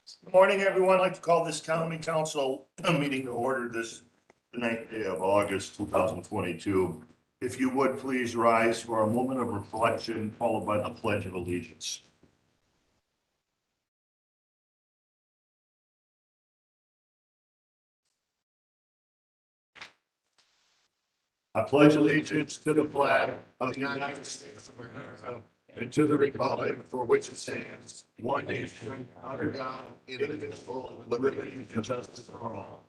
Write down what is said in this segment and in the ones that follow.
Good morning, everyone. I'd like to call this county council meeting to order this the 9th day of August, 2022. If you would please rise for a moment of reflection, followed by the Pledge of Allegiance. I pledge allegiance to the flag of the United States of America and to the republic for which it stands, one nation, under God, indivisible, with liberty and justice for all.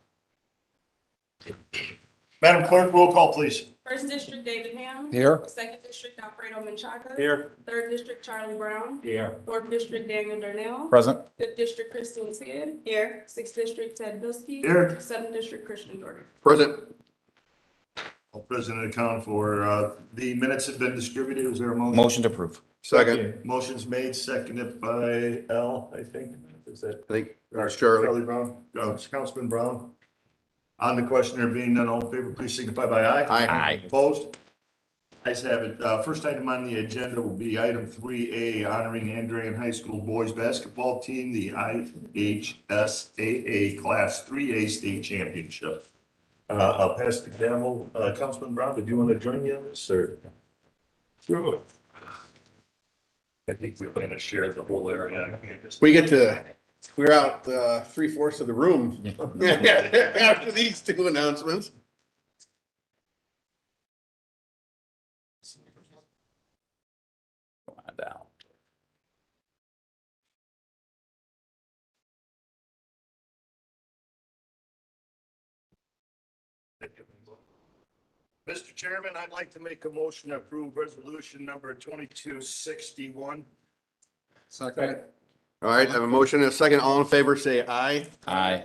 Madam Clerk, roll call, please. First District, David Ham. Here. Second District, Alfredo Menchaca. Here. Third District, Charlie Brown. Here. Fourth District, Daniel Darnell. Present. Fifth District, Christine Sid. Here. Sixth District, Ted Bldg. Here. Seventh District, Christian Jordan. Present. All present and account for, the minutes have been distributed. Is there a motion? Motion to approve. Second. Motion's made, seconded by L, I think. Is that? I think it's Charlie. Charlie Brown, Councilman Brown. On the question, there being none, all in favor, please signify by aye. Aye. Opposed? Ayes have it. First item on the agenda will be item 3A, honoring Andrean High School boys basketball team, the IHSAA Class 3A State Championship. I'll pass the gavel. Councilman Brown, did you want to join me on this, or? Sure. I think we're going to share the whole area. We get to clear out 3/4 of the room after these two announcements. Come on down. Mr. Chairman, I'd like to make a motion to approve resolution number 2261. Second. All right, I have a motion and a second. All in favor, say aye. Aye.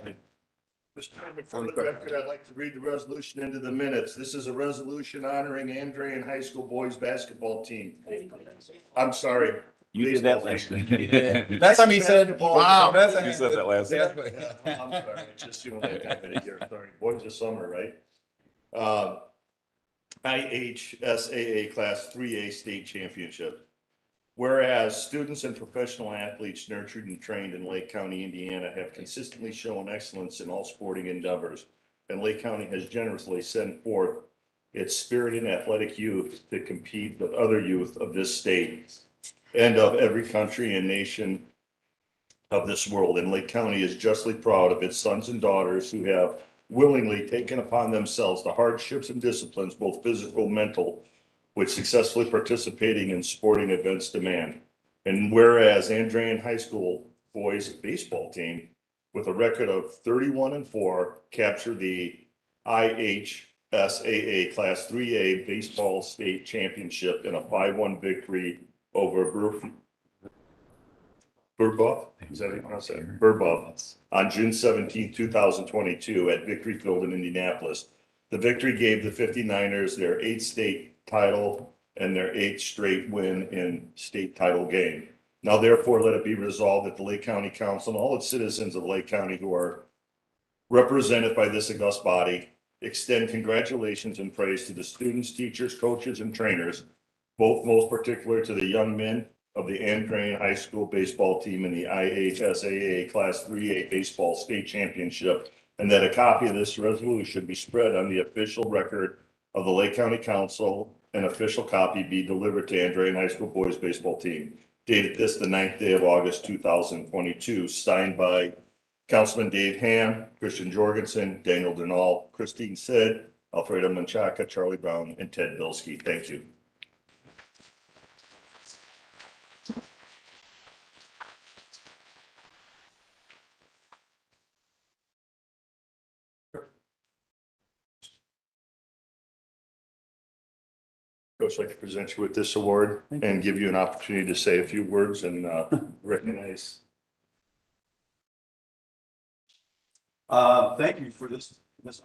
Mr. Chairman, for the record, I'd like to read the resolution into the minutes. This is a resolution honoring Andrean High School boys basketball team. I'm sorry. You did that last week. That's what he said. Wow. You said that last week. I'm sorry, it's just doing that kind of here. Sorry, boys of summer, right? IHSAA Class 3A State Championship. Whereas students and professional athletes nurtured and trained in Lake County, Indiana have consistently shown excellence in all sporting endeavors, and Lake County has generously sent forth its spirited athletic youth to compete with other youth of this state and of every country and nation of this world. And Lake County is justly proud of its sons and daughters who have willingly taken upon themselves the hardships and disciplines, both physical and mental, which successfully participating in sporting events demand. And whereas Andrean High School boys baseball team, with a record of 31-4, captured the IHSAA Class 3A Baseball State Championship in a 5-1 victory over Burbuff, is that how you pronounce that? Burbuff, on June 17, 2022 at Victory Field in Indianapolis. The victory gave the 59ers their 8th state title and their 8th straight win in state title game. Now therefore let it be resolved that the Lake County Council and all its citizens of Lake County who are represented by this august body extend congratulations and praise to the students, teachers, coaches, and trainers, both most particular to the young men of the Andrean High School baseball team in the IHSAA Class 3A Baseball State Championship, and that a copy of this resolution be spread on the official record of the Lake County Council. An official copy be delivered to Andrean High School boys baseball team. Dated this the 9th day of August, 2022, signed by Councilman Dave Ham, Christian Jorgensen, Daniel Darnell, Christine Sid, Alfredo Menchaca, Charlie Brown, and Ted Bldg. Thank you. Coach, I'd like to present you with this award and give you an opportunity to say a few words and recognize. Thank you for this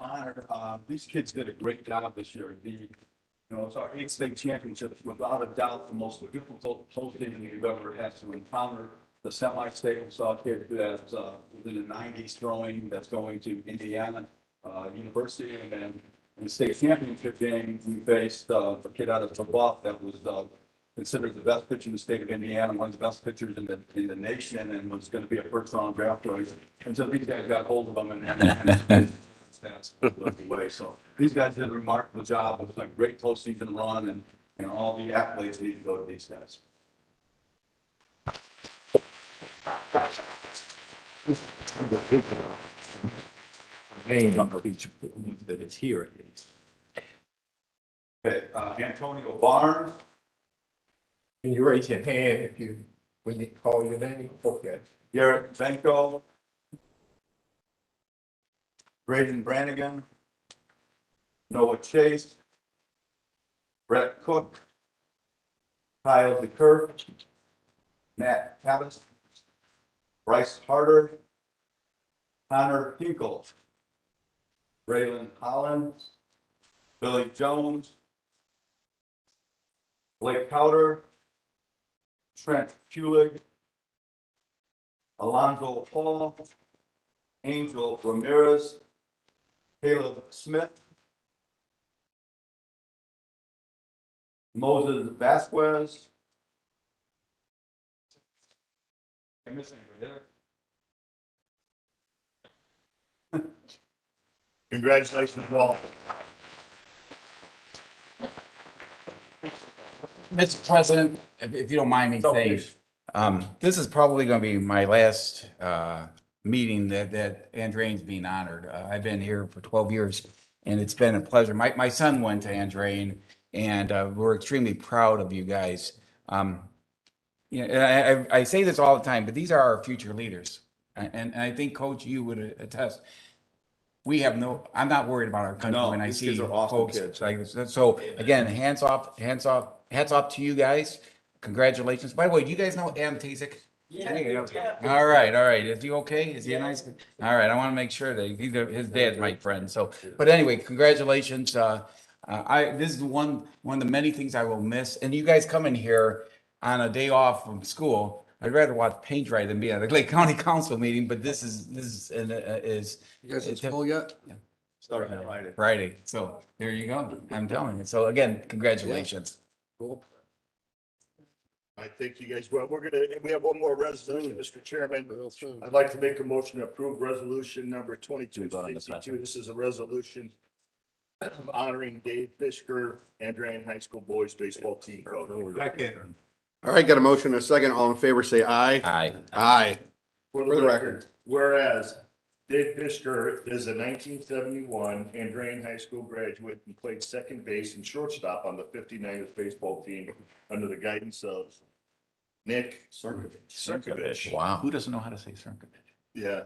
honor. These kids did a great job this year. It's our 8th state championship, without a doubt, the most difficult posting we've ever had to encounter. The semi-state, we saw a kid that's within the 90s throwing, that's going to Indiana University, and then in the state championship game, we faced a kid out of Bldg that was considered the best pitcher in the state of Indiana, one of the best pitchers in the nation, and was going to be a first round draft choice. And so these guys got hold of him and that's the way. So these guys did a remarkable job. It was a great postseason run, and all the accolades need to go to these guys. Name of each that is here at least. Okay, Antonio Barnes, Can you raise your hand if you, when you call your name? Okay. Garrett Benko, Braden Brannigan, Noah Chase, Brett Cook, Kyle DeKirk, Matt Cabot, Bryce Harder, Connor Hinkle, Raylan Holland, Billy Jones, Blake Powder, Trent Pulig, Alonzo Hall, Angel Ramirez, Caleb Smith, Moses Vasquez. I'm missing anybody there? Congratulations, Walt. Mr. President, if you don't mind me saying, this is probably going to be my last meeting that Andrean's being honored. I've been here for 12 years, and it's been a pleasure. My son went to Andrean, and we're extremely proud of you guys. You know, I say this all the time, but these are our future leaders. And I think, Coach, you would attest. We have I'm not worried about our country No, when I these see kids are awesome folks kids. like this. So again, hats off to you guys. Congratulations. By the way, do you guys know Adam Tasik? Yeah. All right. Is he okay? Is he a nice? All right. I want to make sure that his dad's my friend. So, but anyway, congratulations. This is one of the many things I will miss. And you guys coming here on a day off from school. I'd rather watch paint dry than be at the Lake County Council meeting, but this is You guys in school yet? Yeah. Starting on Friday. Friday. So there you go. I'm telling you. So again, congratulations. Cool. I thank you guys. Well, we have one more resolution, Mr. Chairman. I'd like to make a motion to approve resolution number 2262. This is a resolution honoring Dave Fishker, Andrean High School boys baseball team coach. All right, got a motion and a second. All in favor, say aye. Aye. Aye. For the record, whereas Dave Fishker is a 1971 Andrean High School graduate and played second base and shortstop on the 59ers baseball team under the guidance of Nick Cirkovich. Wow. Who doesn't know how to say Cirkovich? Yeah.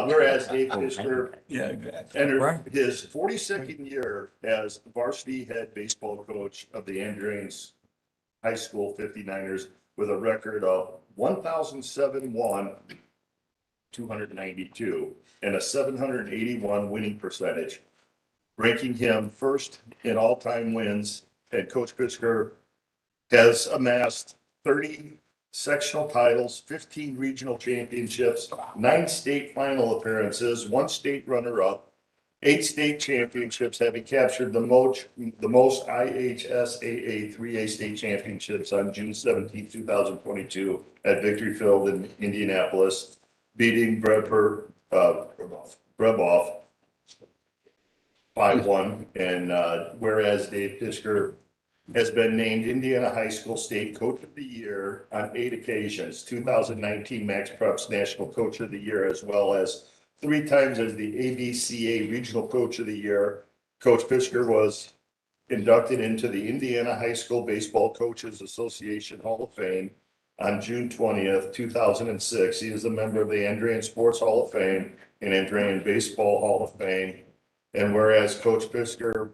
Whereas Dave Fishker Yeah, exactly. entered his 42nd year as varsity head baseball coach of the Andreans High School 59ers with a record of 1,007 won, 292, and a 781 winning percentage, ranking him first in all-time wins. And Coach Fishker has amassed 30 sectional titles, 15 regional championships, 9 state final appearances, 1 state runner-up, 8 state championships, having captured the most IHSAA 3A state championships on June 17, 2022 at Victory Field in Indianapolis, beating Breboff 5-1. And whereas Dave Fishker has been named Indiana High School State Coach of the Year on 8 occasions, 2019 Max Preps National Coach of the Year, as well as 3 times as the ABCA Regional Coach of the Year. Coach Fishker was inducted into the Indiana High School Baseball Coaches Association Hall of Fame on June 20th, 2006. He is a member of the Andrean Sports Hall of Fame and Andrean Baseball Hall of Fame. And whereas Coach Fishker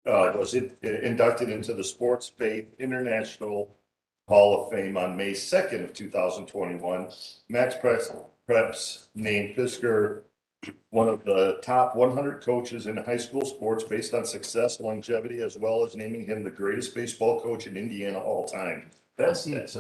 was inducted into the Sports Faith International Hall of Fame on May 2nd of 2021. Max Preps named Fishker one of the top 100 coaches in high school sports based on success, longevity, as well as naming him the greatest baseball coach in Indiana all time. That's it.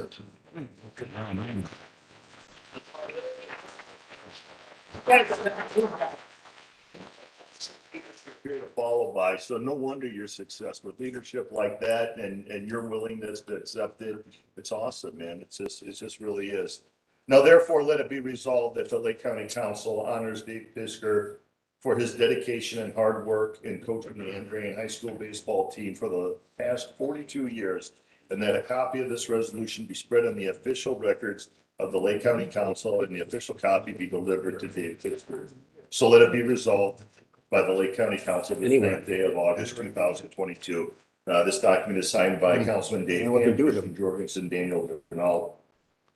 here to follow by. So no wonder you're successful with leadership like that and your willingness to accept it. It's awesome, man. It just really is. Now therefore, let it be resolved that the Lake County Council honors Dave Pisker for his dedication and hard work in coaching the Andrean High School baseball team for the past 42 years, and that a copy of this resolution be spread on the official records of the Lake County Council and the official copy be delivered to Dave Pisker. So let it be resolved by the Lake County Council this 9th day of August 2022. This document is signed by Councilman Dave Anderson, Jorgensen, Daniel Bernal,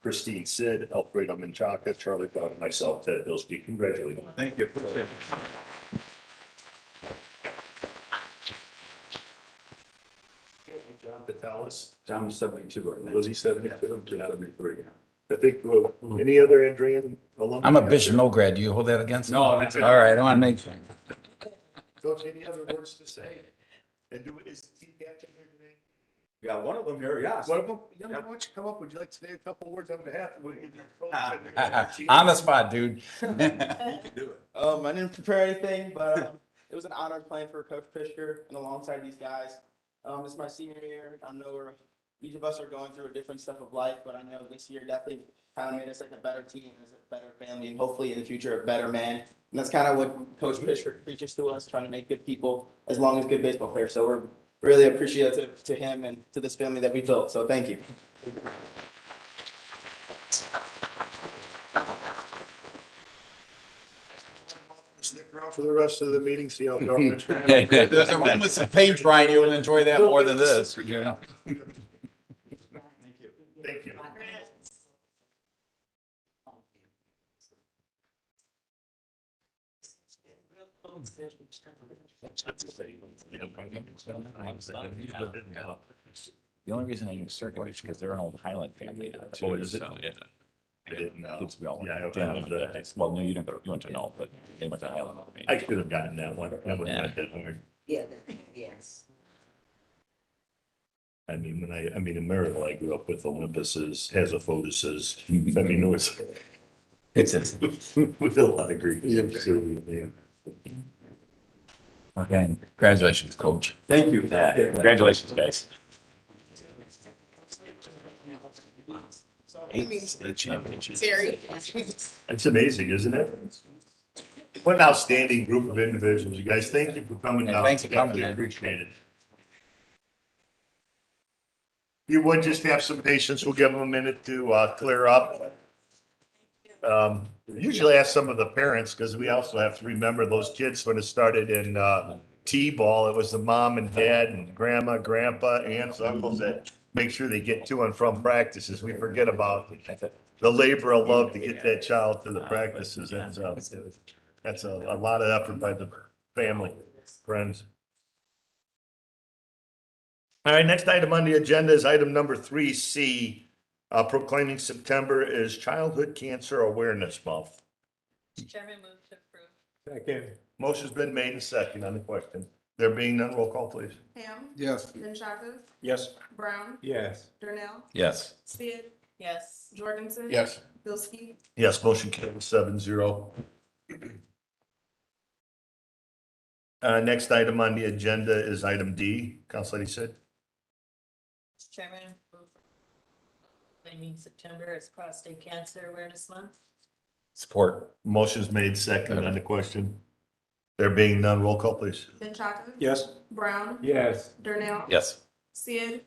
Christine Sid, Alfredo Menchaca, Charlie Bug, and myself, Ted Bldg. Congratulations. Thank you. John Vitalis, I'm 72 right now. was he 72? 73. I think, any other Andrean alumni? I'm a Bishop No grad. Do you hold that against me? No, that's it. All right, I want to make sure. Coach, any other words to say? And is Team Captain here today? Yeah, one of them here, yes. One of them, why don't you come up? Would you like to say a couple words on behalf of? On the spot, dude. I didn't prepare anything, but it was an honor playing for Coach Pisker and alongside these guys. It's my senior year. I know each of us are going through a different stuff of life, but I know this year definitely kind of made us like a better team, as a better family, and hopefully in the future a better man. And that's kind of what Coach Pisker preaches to us, trying to make good people as long as good baseball players. So we're really appreciative to him and to this family that we built. So thank you. Stick around for the rest of the meeting, see how government's. There's a room with some paint drying. You'll enjoy that more than this. You know? Thank you. The only reason I use circulate is because they're an old Highland family. Oh, is it? Yeah. I didn't know. Kids we all Yeah, I went don't to. know. Well, no, you didn't go, you went to know, but they went to Highland. I could have gotten that one. That was Yeah. not that hard. Yeah, yes. I mean, in Maryville, I grew up with Olympus's, has a photuses. I mean, it was It's, with a lot of Greek. Yeah. okay, congratulations, coach. Thank you. Congratulations, guys. Terry. It's amazing, isn't it? What an outstanding group of individuals. You guys, thank you for coming Yeah, out. thanks for coming, Definitely man. appreciate it. You would just have some patience. We'll give them a minute to clear up. Usually ask some of the parents, because we also have to remember those kids when it started in T-ball. It was the mom and dad and grandma, grandpa, aunts, uncles that make sure they get to and from practices. We forget about the labor of love to get that child to the practices. That's a lot of effort by the family, friends. All right, next item on the agenda is item number 3C, proclaiming September as Childhood Cancer Awareness Month. Chairman, move to approve. Second. Motion's been made and second on the question. There being none, roll call, please. Ham, Yes. Menchaca, Yes. Brown, Yes. Durnell, Yes. Sid. Yes. Jorgensen. Yes. Bldg. Yes, motion carries 7-0. Next item on the agenda is item D. Council Lady Sid. Chairman, move for claiming September as prostate cancer awareness month. Support. Motion's made second on the question. There being none, roll call, please. Menchaca. Yes. Brown, Yes. Durnell. Yes. Sid.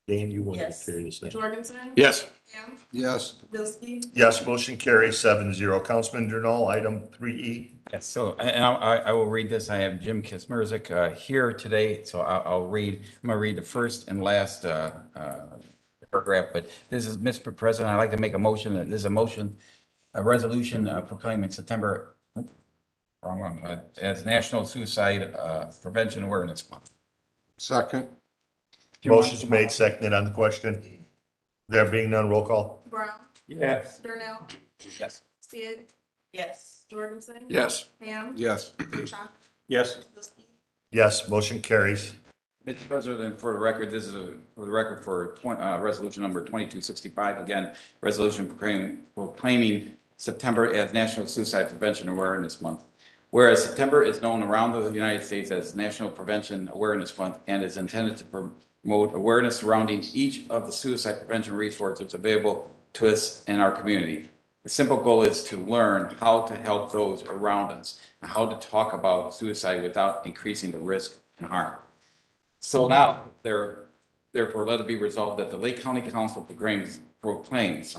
Dan, you want to Yes. carry this thing? Jorgensen. Yes. Ham, Yes. Bldg. Yes, motion carries 7-0. Councilman Durnall, item 3E. Yes, so, and I will read this. I have Jim Kismerzik here today, so I'm gonna read the first and last paragraph, but this is, Mr. President, I'd like to make a motion, that this is a resolution proclaiming September, wrong one, as National Suicide Prevention Awareness Month. Second. Motion's made, seconded on the question. There being none, roll call. Brown, Yes. Durnell, Yes. Sid. Yes. Jorgensen. Yes. Ham, Yes. Menchaca, Yes. Bldg. Yes, motion carries. Mr. President, for the record, this is for the record for resolution number 2265. Again, resolution proclaiming September as National Suicide Prevention Awareness Month. Whereas September is known around the United States as National Prevention Awareness Month and is intended to promote awareness surrounding each of the suicide prevention resources available to us in our community. The simple goal is to learn how to help those around us and how to talk about suicide without increasing the risk and harm. So now, therefore, let it be resolved that the Lake County Council proclaims,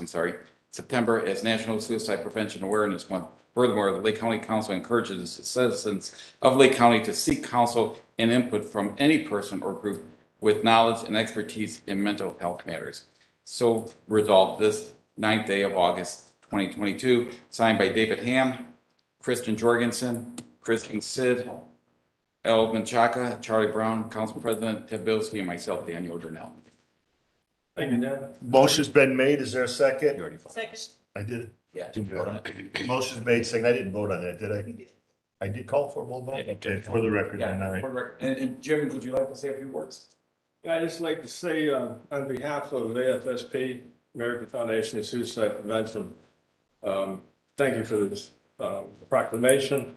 September as National Suicide Prevention Awareness Month. Furthermore, the Lake County Council encourages the citizens of Lake County to seek counsel and input from any person or group with knowledge and expertise in mental health matters. So resolved this 9th day of August, 2022, signed by David Ham, Kristen Jorgensen, Kristen Sid, El Menchaca, Charlie Brown, Council President Ted Bilski, and myself, Daniel Durnell. Thank you, Dan. Motion's been made. Is there a second? You already voted. Second. I did it. Yeah. you voted on it. Motion's made, second. I didn't vote on that, did I? I did call for a roll vote? Okay, for the record, then, all Yeah, right. for the record. And Jim, would you like to say a few words? I'd just like to say, on behalf of AFSP, American Foundation of Suicide Prevention, thank you for this proclamation.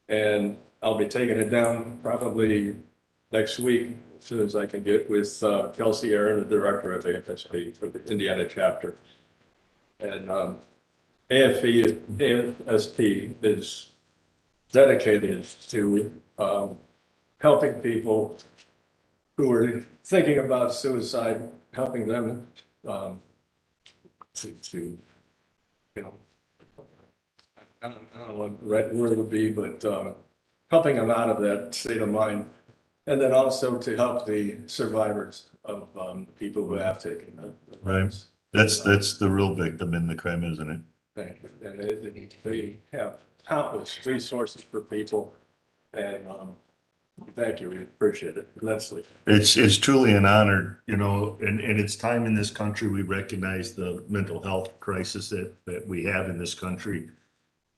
And I'll be taking it down probably next week, as soon as I can get with Kelsey Aaron, the director of AFSP for the Indiana chapter. And AFSP is dedicated to helping people who are thinking about suicide, helping them to you know, I don't know what the right word would be, but helping them out of that state of mind. And then also to help the survivors of people who have taken that. Right. That's the real victim in the crime, isn't it? Thank you. And they have countless resources for people. And thank you. We appreciate it immensely. It's truly an honor, you know, and it's time in this country we recognize the mental health crisis that we have in this country.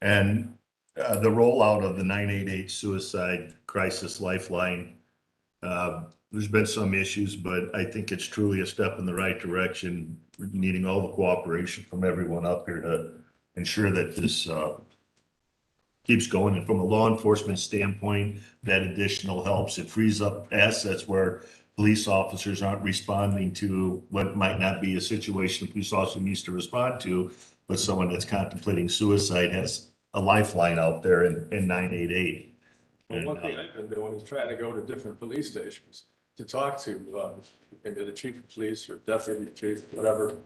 And the rollout of the 988 suicide crisis lifeline, there's been some issues, but I think it's truly a step in the right direction, needing all the cooperation from everyone up here to ensure that this keeps going. And from a law enforcement standpoint, that additional helps. It frees up assets where police officers aren't responding to what might not be a situation a police officer needs to respond to, but someone that's contemplating suicide has a lifeline out there in 988. Well, one thing I've been doing is trying to go to different police stations to talk to maybe the chief of police or deputy chief, whatever,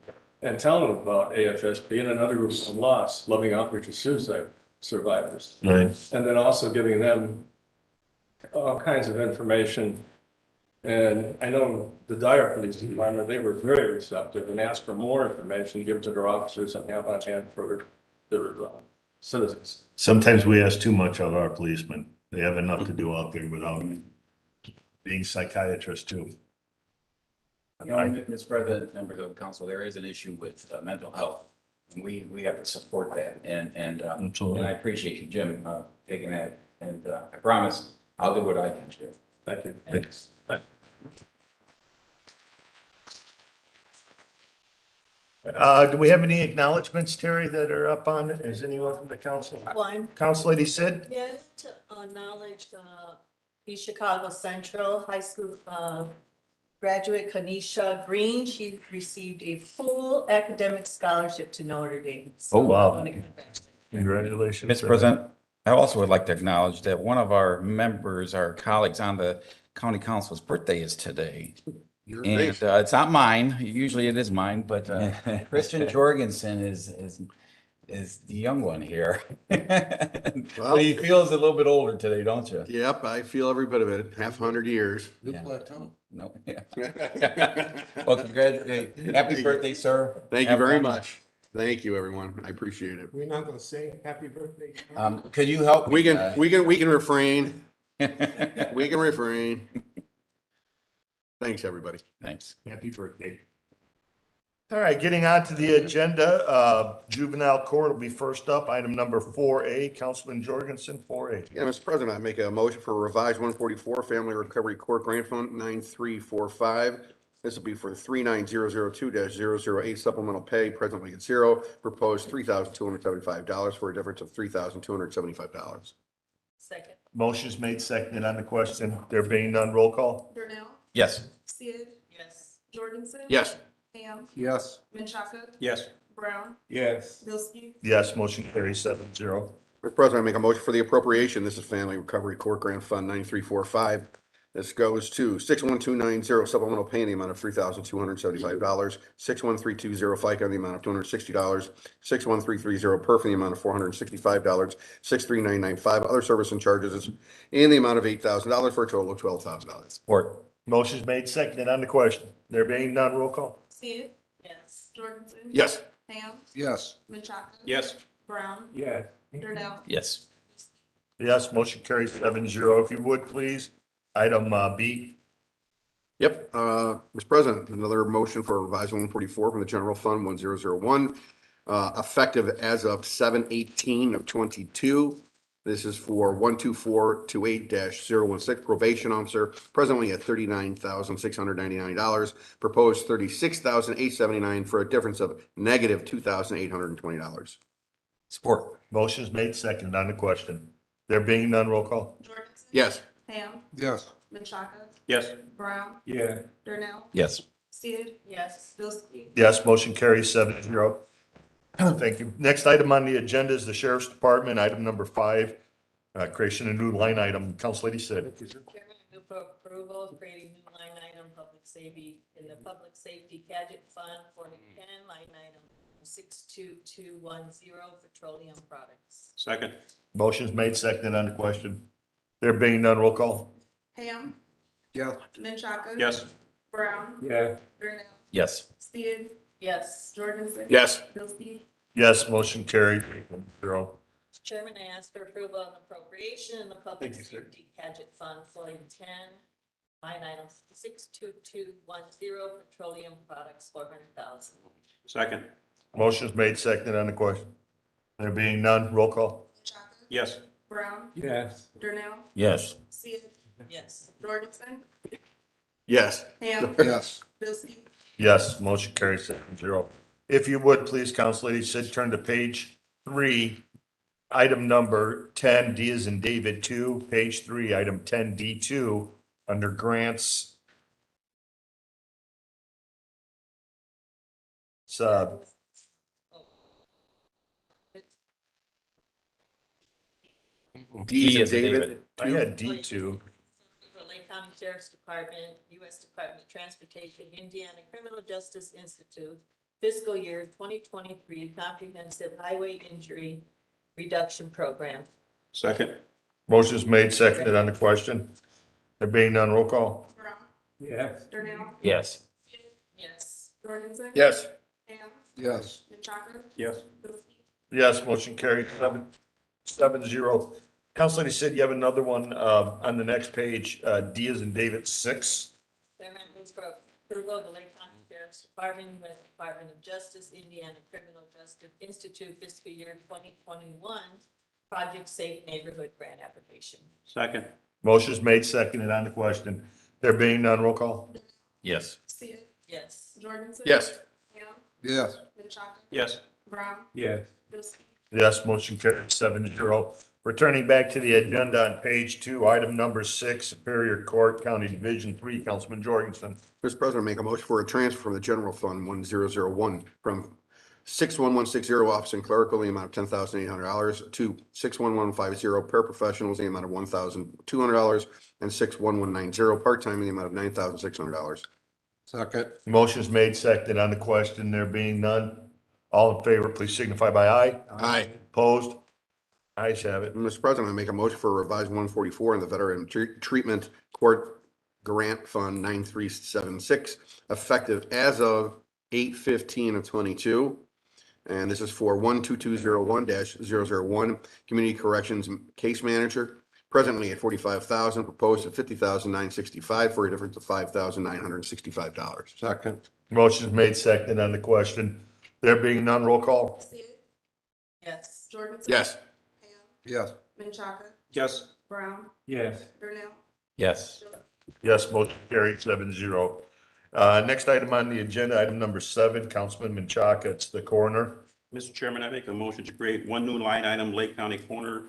and tell them about AFSP and another group of LOS, Loving Outreach of Suicide Survivors. Right. And then also giving them all kinds of information. And I know the Dyer Police Department, they were very receptive and asked for more information, give to their officers and have on hand for their citizens. Sometimes we ask too much of our policemen. They have enough to do out there without being psychiatrists too. You know, Mr. President, members of the council, there is an issue with mental health. And we have to support that. And I appreciate you, Jim, taking that. And I promise I'll do what I can do. Thank you. Thanks. Do we have any acknowledgements, Terry, that are up on it? Is anyone from the council? One, Council Lady Sid? yes, to acknowledge East Chicago Central High School graduate Kanisha Green. She received a full academic scholarship to Notre Dame. Oh, wow. I wanna congratulate her. Congratulations. Mr. President, I also would like to acknowledge that one of our members, our colleagues on the county council's birthday is today. And it's not mine. Usually it is mine, but Christian Jorgensen is the young one here. Well, he feels a little bit older today, don't you? Yep, I feel every bit of it, 100 years. Yeah. No, yeah. Well, congratulations. Happy birthday, sir. Thank you very much. Thank you, everyone. I appreciate it. We're not gonna sing happy birthday. Could you help? We me, can refrain. We can refrain. Thanks, everybody. Thanks. Happy birthday. All right, getting on to the agenda, juvenile court will be first up. Item number 4A, Councilman Jorgensen, 4A. Yeah, Mr. President, I make a motion for revised 144 Family Recovery Court Grant Fund 9345. This will be for 39002-008 supplemental pay, presently at zero, proposed $3,275 for a difference of $3,275. Second. Motion's made, seconded on the question. There being none, roll call? Darnell, Yes. Sid, Yes. Jorgensen. Yes. Ham, Yes. Menchaca, Yes. Brown, Yes. Bilski, Yes, motion carries 7-0. Mr. President, I make a motion for the appropriation. This is Family Recovery Court Grant Fund 9345. This goes to 61290 supplemental pay in the amount of $3,275, 61320 FICA in the amount of $260, 61330 PERF in the amount of $465, 63995 other service and charges in the amount of $8,000 for a total of $12,000. Support. Motion's made, seconded on the question. There being none, roll call? Sid, Yes. Jorgensen. Yes. Ham, Yes. Menchaca. Yes. Brown, Yeah. Darnell, Yes. Yes, motion carries 7-0. If you would, please, item B. Yep, Mr. President, another motion for revised 144 from the general fund 1001, effective as of 7/18 of 22. This is for 12428-016 probation officer, presently at $39,699, proposed $36,879 for a difference of negative $2,820. Support. Motion's made, seconded on the question. There being none, roll call? Jorgensen. Yes. Ham, Yes. Menchaca, Yes. Brown, Yeah. Darnell, Yes. Sid, Yes. Bilski, Yes, motion carries 7-0. Thank you. Next item on the agenda is the Sheriff's Department, item number 5, creation of new line item. Council Lady Sid. Chairman, I move for approval of creating new line item public safety in the public safety gadget fund for the line item 62210 petroleum products. Second. Motion's made, seconded on the question. There being none, roll call? Ham, Yeah. Menchaca. Yes. Brown, Yeah. Darnell, Yes. Sid, Yes. Jorgensen. Yes. Bilski, Yes, motion carried 0. Chairman, I ask for approval of appropriation in the public Thank you, sir. safety gadget fund for the line item 62210 petroleum products, 400,000. Second. Motion's made, seconded on the question. There being none, roll call? Menchaca, Yes. Brown, Yes. Darnell, Yes. Sid, Yes. Jorgensen. Yes. Ham, Yes. Bilski, Yes, motion carries 7-0. If you would, please, Council Lady Sid, turn to page 3, item number 10, D as in David 2, page 3, item 10D2, under grants. Sub, D as in David. I had D2. For Lake County Sheriff's Department, U.S. Department of Transportation, Indiana Criminal Justice Institute, fiscal year 2023 Comprehensive Highway Injury Reduction Program. Second. Motion's made, seconded on the question. There being none, roll call? Brown, Yes. Darnell, Yes. Sid, Yes. Jorgensen. Yes. Ham, Yes. Menchaca, Yes. Bilski, Yes, motion carried 7-0. Council Lady Sid, you have another one on the next page, D as in David 6. Chairman, moves for approval of the Lake County Sheriff's Department, U.S. Department of Justice, Indiana Criminal Justice Institute, fiscal year 2021 Project Safe Neighborhood Grant Application. Second. Motion's made, seconded on the question. There being none, roll call? Yes. Sid, Yes. Jorgensen. Yes. Ham, Yes. Menchaca, Yes. Brown, Yes. Bilski, Yes, motion carried 7-0. Returning back to the agenda on page 2, item number 6, Superior Court, County Division 3, Councilman Jorgensen. Mr. President, make a motion for a transfer from the general fund 1001 from 61160 office and clerical, the amount of $10,800 to 61150 paraprofessionals, the amount of $1,200 and 61190 part-time, in the amount of $9,600. Second. Motion's made, seconded on the question. There being none. All in favor, please signify by aye. Aye. Opposed? Ayes have it. Mr. President, I make a motion for a revised 144 in the Veteran Treatment Court Grant Fund 9376, effective as of 8/15 of 22. And this is for 12201-001, Community Corrections Case Manager, presently at $45,000, proposed at $50,965 for a difference of $5,965. Second. Motion's made, seconded on the question. There being none, roll call? Sid, Yes. Jorgensen. Yes. Ham, Yes. Menchaca, Yes. Brown, Yes. Darnell, Yes. Yes, motion carried 7-0. Next item on the agenda, item number 7, Councilman Menchaca, it's the coroner. Mr. Chairman, I make a motion to create one new line item, Lake County Coroner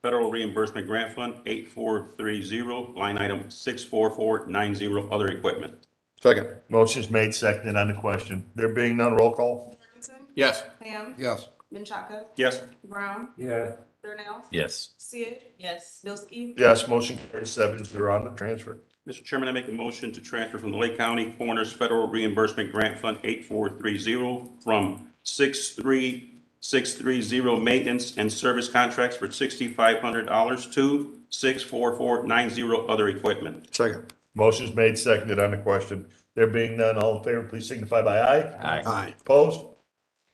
Federal Reimbursement Grant Fund 8430, line item 64490, other equipment. Second. Motion's made, seconded on the question. There being none, roll call. Jorgensen. Yes. Ham. Yes. Menchaca. Yes. Brown. Yeah. Darnell. Yes. Sid. Yes. Bilski. Yes, motion carries 7-0 on the transfer. Mr. Chairman, I make a motion to transfer from the Lake County Coroner's Federal Reimbursement Grant Fund 8430 from 63630 maintenance and service contracts for $6,500 to 64490 other equipment. Second. Motion's made, seconded on the question. There being none, all in favor, please signify by aye. Aye. Opposed?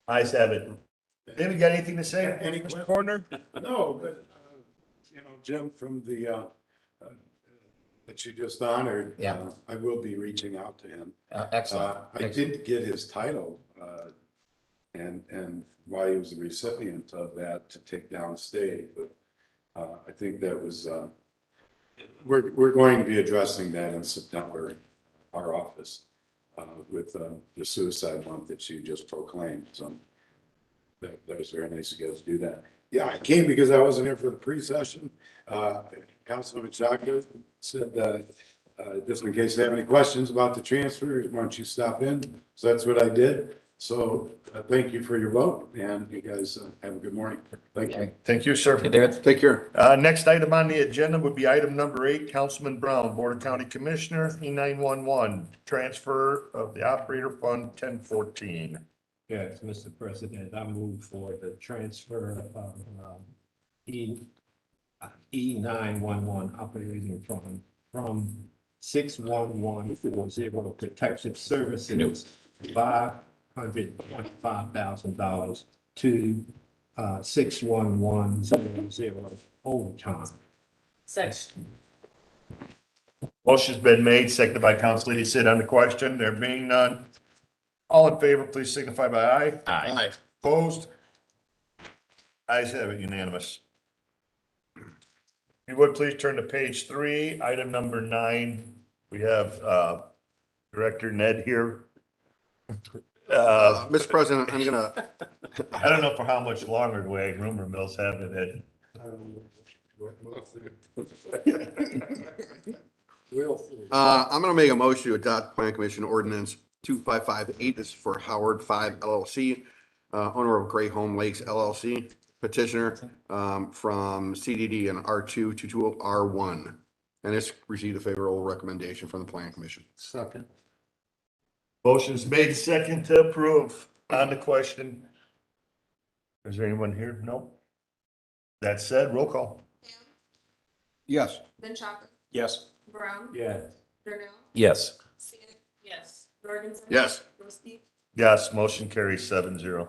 Ayes have it. David, got anything to say? Any Mr. Coroner? No, but, Jim, from the, that you just honored. Yeah. I will be reaching out to him. Excellent. I did get his title, and why he was the recipient of that to take down state, but, I think that was, we're going to be addressing that in September, our office, with, the suicide month that you just proclaimed, so. That was very nice of you guys to do that. Yeah, I came because I wasn't here for the pre-session. Councilman Chaka said that, just in case you have any questions about the transfer, why don't you stop in? So that's what I did. So thank you for your vote, and you guys have a good morning. Thank you. Thank you, sir. Take care. Next item on the agenda would be item number 8, Councilman Brown, Board of County Commissioner, E911, transfer of the operator fund 1014. Yes, Mr. President, I move for the transfer of E911 operating fund from 61140 Protective Services, $525,000 to 61100 overtime. Second. Motion's been made, seconded by Council Lady Sid on the question. There being none, all in favor, please signify by aye. Aye. Opposed? Ayes have it, unanimous. If you would, please turn to page 3, item number 9. We have Director Ned here. Mr. President, I'm gonna, I don't know for how much longer the way rumor mills have it. Ed. I'm gonna make a motion to adopt Plan Commission Ordinance 2558. This is for Howard 5 LLC, owner of Gray Home Lakes LLC, petitioner from CDD and R2 to R1. And this received a favorable recommendation from the Plan Commission. Second. Motion's made second to approve on the question. Is there anyone here? No. That said, roll call. Yes. Menchaca. Yes. Brown. Yes. Darnell. Yes. Sid. Yes. Jorgensen. Yes. Bilski. Yes, motion carries 7-0.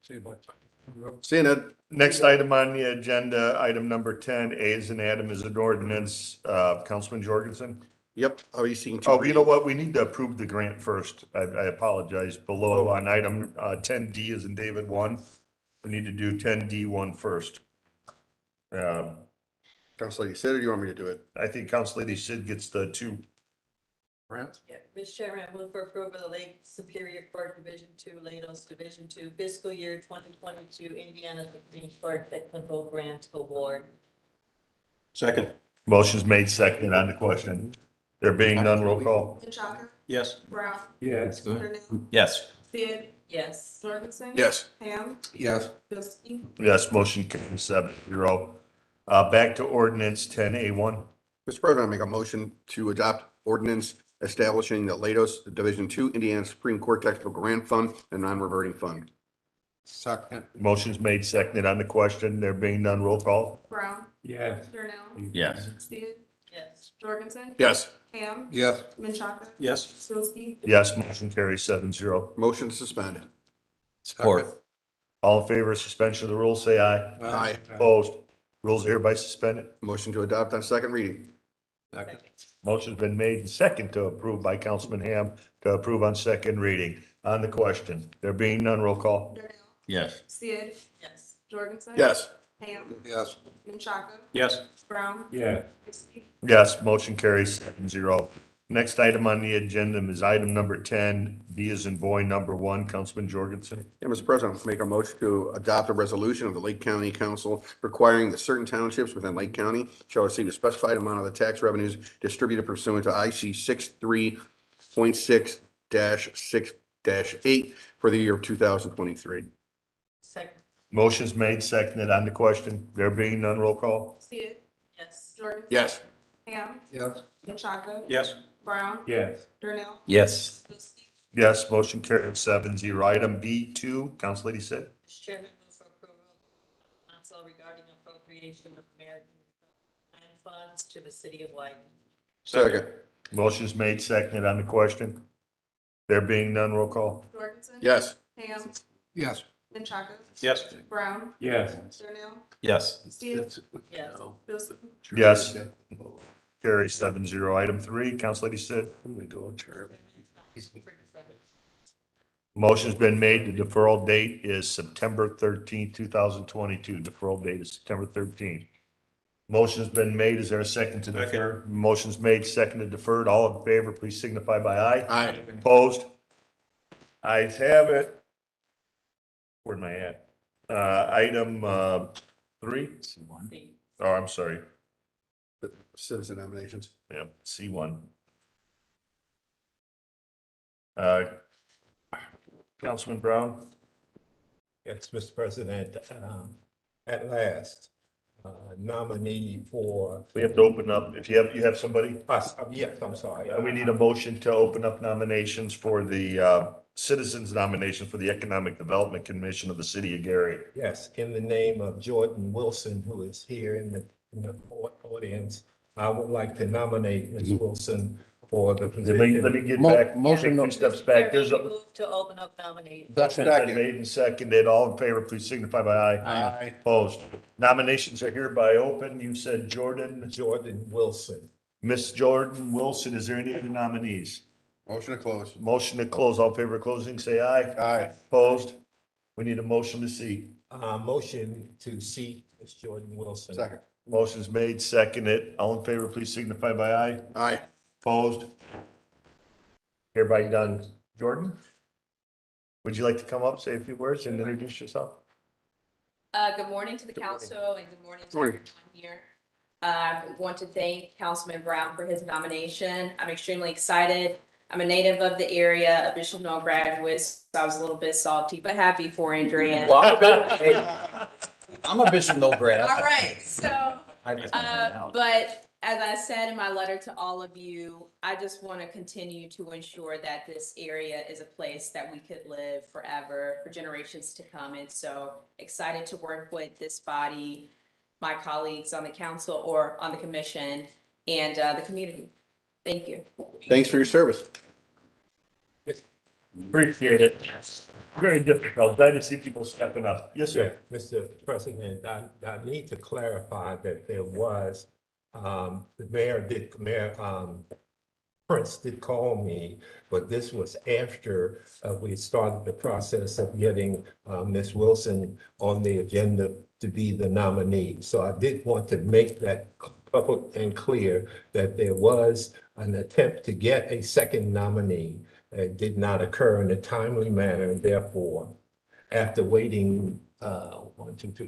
See you, Ned. Next item on the agenda, item number 10, A is an Adam is an ordinance. Councilman Jorgensen? Yep, I'll be seeing two. Oh, you know what? We need to approve the grant first. I apologize. Below on item 10D is in David 1. We need to do 10D1 first. Council Lady Sid, or do you want me to do it? I think Council Lady Sid gets the 2. Grant? Yeah, Mr. Chairman, I move for approval of the Lake Superior Court Division 2, Lados Division 2, fiscal year 2022 Indiana Supreme Court Technical Grant Award. Second. Motion's made second on the question. There being none, roll call. Menchaca. Yes. Brown. Yes. Darnell. Yes. Sid. Yes. Jorgensen. Yes. Ham. Yes. Bilski. Yes, motion carries 7-0. Back to ordinance 10A1. Mr. President, I make a motion to adopt ordinance establishing the Lados Division 2 Indiana Supreme Court Technical Grant Fund and non-reverting fund. Second. Motion's made seconded on the question. There being none, roll call. Brown. Yes. Darnell. Yes. Sid. Yes. Jorgensen. Yes. Ham. Yes. Menchaca. Yes. Bilski. Yes, motion carries 7-0. Motion to suspend. Support. All in favor of suspension of the rules, say aye. Aye. Opposed? Rules are hereby suspended. Motion to adopt on second reading. Second. Motion's been made and second to approve by Councilman Ham to approve on second reading. On the question, there being none, roll call. Darnell. Yes. Sid. Yes. Jorgensen. Yes. Ham. Yes. Menchaca. Yes. Brown. Yeah. Bilski. Yes, motion carries 7-0. Next item on the agenda is item number 10, B as in boy, number 1, Councilman Jorgensen. Yeah, Mr. President, I'll make a motion to adopt a resolution of the Lake County Council requiring that certain townships within Lake County shall receive a specified amount of the tax revenues distributed pursuant to IC 63.6-6-8 for the year of 2023. Second. Motion's made, seconded on the question. There being none, roll call. Sid, Yes. Jordan. Yes. Ham, Yes. Machaco, Yes. Brown, Yes. Darnell, Yes. Bilski. Yes, motion carried 7-0. Item B2, Council Lady Sid. Mr. Chairman, move for approval of council regarding appropriation of American funds to the city of White. Second. Motion's made, seconded on the question. There being none, roll call. Jorgensen. Yes. Ham, Yes. Machaco, Yes. Brown, Yes. Darnell, Yes. Sid, Yes. Bilski. Yes. Carry 7-0. Item 3, Council Lady Sid. Motion's been made. The deferral date is September 13th, 2022. Deferral date is September 13th. Motion's been made. Is there a second to defer? Motion's made, seconded, deferred. All in favor, please signify by aye. Aye. Opposed? Ayes have it. Where am I at? Item 3? Oh, I'm sorry. Citizen nominations. Yeah, C1. Councilman Brown? Yes, Mr. President, at last, nominee for, We have to open up, if you have somebody, yes, I'm sorry. we need a motion to open up nominations for the citizens nomination for the Economic Development Commission of the City of Gary. Yes, in the name of Jordan Wilson, who is here in the audience, I would like to nominate Ms. Wilson for the Let me position. get back, take 2 steps back. There's a Move to open up nominations. motion been made and seconded. All in favor, please signify by aye. Aye. Opposed? Nominations are hereby open. You said Jordan. Jordan Wilson. Miss Jordan Wilson, is there any other nominees? Motion to close. Motion to close. All in favor of closing, say aye. Aye. Opposed? We need a motion to seat. Motion to seat Ms. Jordan Wilson. Second. Motion's made, seconded. All in favor, please signify by aye. Aye. Opposed? Hereby done. Jordan? Would you like to come up, say a few words and introduce yourself? Good morning to the council and good morning to Morning. everyone here. I want to thank Councilman Brown for his nomination. I'm extremely excited. I'm a native of the area, a Bishop Noel graduate, so I was a little bit salty, but happy for Andrea. I'm a Bishop No grad. All right, so, but as I said in my letter to all of you, I just want to continue to ensure that this area is a place that we could live forever, for generations to come. And so excited to work with this body, my colleagues on the council or on the commission, and the community. Thank you. Thanks for your service. Appreciate it. Very difficult. Glad to see people stepping up. Yes, sir. Mr. President, I need to clarify that there was, the Mayor Prince did call me, but this was after we started the process of getting Ms. Wilson on the agenda to be the nominee. So I did want to make that public and clear that there was an attempt to get a second nominee. It did not occur in a timely manner, and therefore, after waiting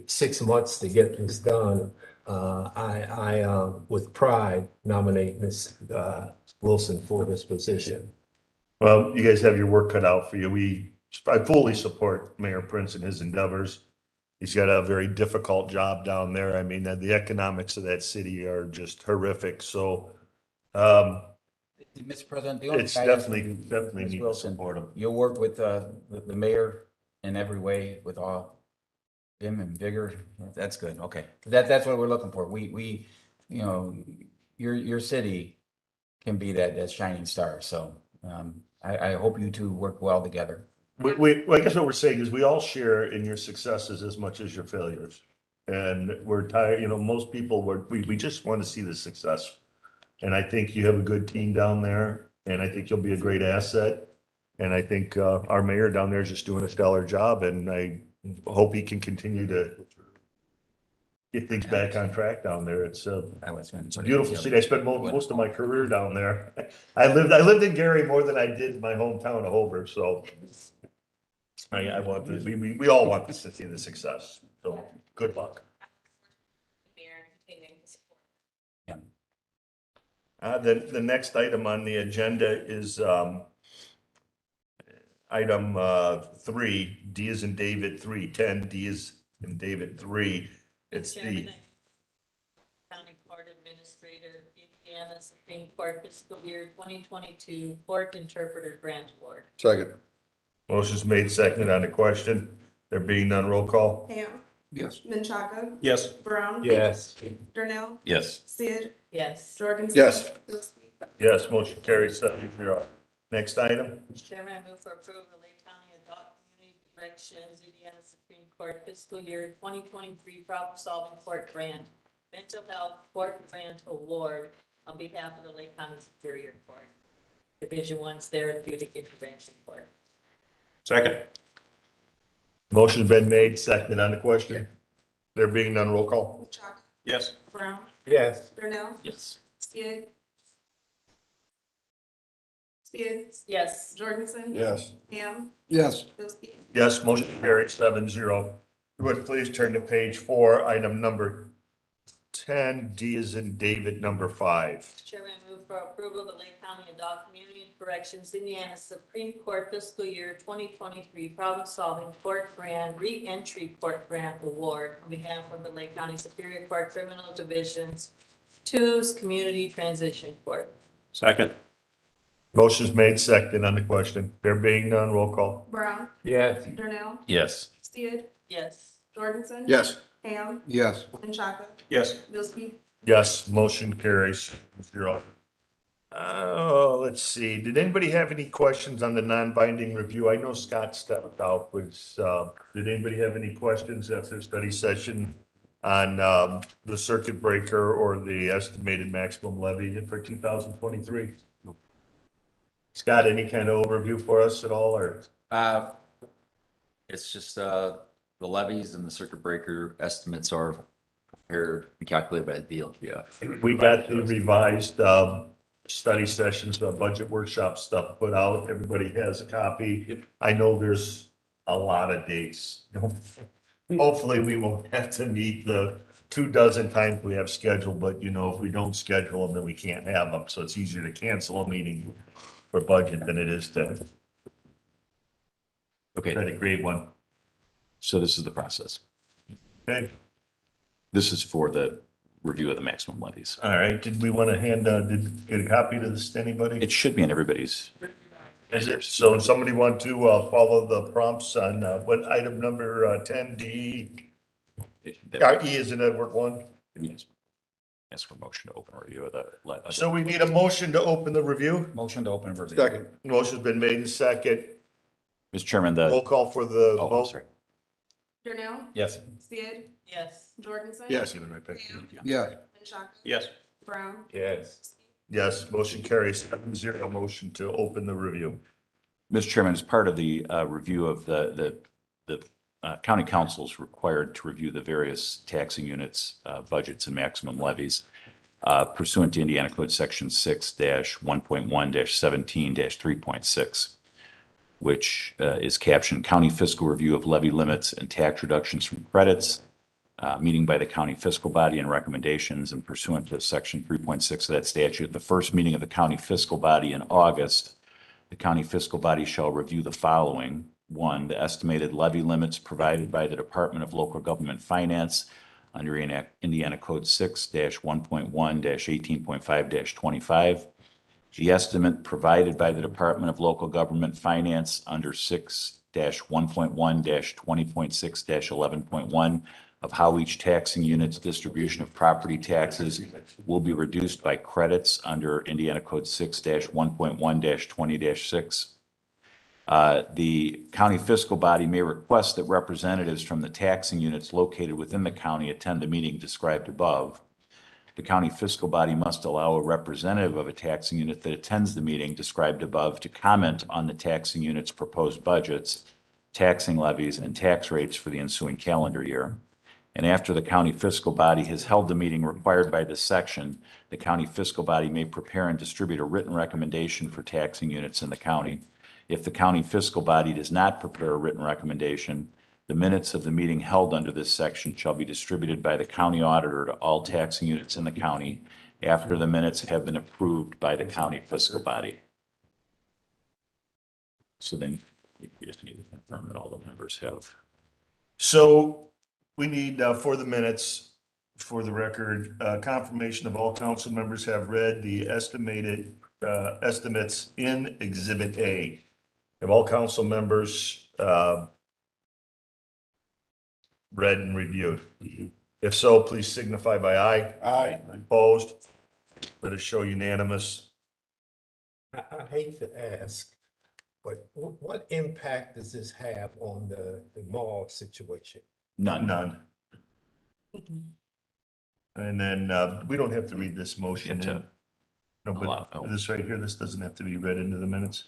6 months to get this done, I with pride nominate Ms. Wilson for this position. Well, you guys have your work cut out for you. I fully support Mayor Prince and his endeavors. He's got a very difficult job down there. I mean, the economics of that city are just horrific. So, Mr. President, the only it's thing I ask definitely Ms. need to Wilson, support him. you'll work with the mayor in every way with all vim and vigor. That's good. Okay. That's what we're looking for. We, you know, your city can be that shining star. So, I hope you two work well together. Well, I guess what we're saying is we all share in your successes as much as your failures. And we're tired, most people we just want to see the success. And I think you have a good team down there, and I think you'll be a great asset. And I think our mayor down there is just doing a stellar job, and I hope he can continue to, get things back on track down there. It's a I was gonna- beautiful city. I spent most of my career down there. I lived in Gary more than I did my hometown of Hobart, so I want this, we all want this to see the success. So good luck. Mayor, continuing to support. The next item on the agenda is, item, 3, D is in David 3, 10, D is in David 3. It's the, Chairman, County Court Administrator, Indiana Supreme Court Fiscal Year 2022 Court Interpreter Grant Award. Second. motion's made, seconded on the question. There being none, roll call. Ham, Yes. Menchaca, Yes. Brown. Yes. Darnell, Yes. Sid, Yes. Jorgensen. Yes. Bilski. Yes, motion carries 7-0. Next item. Mr. Chairman, I move for approval of Lake County Adult Community Corrections, Indiana Supreme Court Fiscal Year 2023 Problem Solving Court Grant, Mental Health Court Grant Award on behalf of the Lake County Superior Court, Division 1's Therapeutic Intervention Court. Second. Motion's been made, seconded on the question. There being none, roll call. Menchaca, Yes. Brown, Yes. Darnell, Yes. Sid. Sid, Yes. Jorgensen. Yes. Ham, Yes. Bilski. Yes, motion carries 7-0. Would please turn to page 4, item number 10, D is in David, number 5. Mr. Chairman, I move for approval of the Lake County Adult Community Corrections, Indiana Supreme Court Fiscal Year 2023 Problem Solving Court Grant Re-Entry Court Grant Award on behalf of the Lake County Superior Court Criminal Division's 2's Community Transition Court. Second. Motion's made, seconded on the question. There being none, roll call. Brown, Yes. Darnell, Yes. Sid, Yes. Jorgensen. Yes. Ham, Yes. Menchaca, Yes. Bilski. Yes, motion carries 0. Let's see. Did anybody have any questions on the non-binding review? I know Scott stepped out. Did anybody have any questions after study session on the circuit breaker or the estimated maximum levy for 2023? Scott, any kind of overview for us at all, or? It's just, the levies and the circuit breaker estimates are prepared and calculated by the BLG. We got the revised study sessions, budget workshop stuff put out. Everybody has a copy. I know there's a lot of dates. Hopefully, we won't have to meet the 24 times we have scheduled, but if we don't schedule them, then we can't have them. So it's easier to cancel a meeting for budget than it is to try Okay, to grade one. so this is the process. Okay, This is for the review of the maximum levies. all right. Did we want to did get a copy to this to anybody? It should be in everybody's. Is it? So if somebody want to follow the prompts on what item number 10D, E is in Edward 1? Ask for motion to open review of the. So we need a motion to open the review. Motion to open review. Second. Motion's been made in second. Mr. Chairman, Roll the, call for the oh, I'm vote. sorry. Darnell, Yes. Sid, Yes. Jorgensen. Yes. Yeah. Menchaca, Yes. Brown, Yes. Yes, motion carries 7-0. Motion to open the review. Mr. Chairman, as part of the review of the county council's required to review the various taxing units, budgets and maximum levies pursuant to Indiana Code Section 6-1.1-17-3.6, which is captioned County Fiscal Review of Levy Limits and Tax Reductions from Credits, meeting by the county fiscal body and recommendations, and pursuant to Section 3.6 of that statute, the first meeting of the county fiscal body in August, the county fiscal body shall review the following. 1, the estimated levy limits provided by the Department of Local Government Finance under Indiana Code 6-1.1-18.5-25. The estimate provided by the Department of Local Government Finance under 6-1.1-20.6-11.1 of how each taxing unit's distribution of property taxes will be reduced by credits under Indiana Code 6-1.1-20-6. The county fiscal body may request that representatives from the taxing units located within the county attend the meeting described above. The county fiscal body must allow a representative of a taxing unit that attends the meeting described above to comment on the taxing unit's proposed budgets, taxing levies, and tax rates for the ensuing calendar year. and after the county fiscal body has held the meeting required by this section, the county fiscal body may prepare and distribute a written recommendation for taxing units in the county. If the county fiscal body does not prepare a written recommendation, the minutes of the meeting held under this section shall be distributed by the county auditor to all taxing units in the county after the minutes have been approved by the county fiscal body. So then you just need to confirm that all the members have. So we need, for the minutes, for the record, confirmation of all council members have read the estimated, estimates in Exhibit A. Have all council members, read and reviewed? If so, please signify by aye. Aye. Opposed? Let it show unanimous. I hate to ask, but what impact does this have on the mall situation? None. None. And then, we don't have to read this motion. Yeah, to No, allow- but this right here, this doesn't have to be read into the minutes.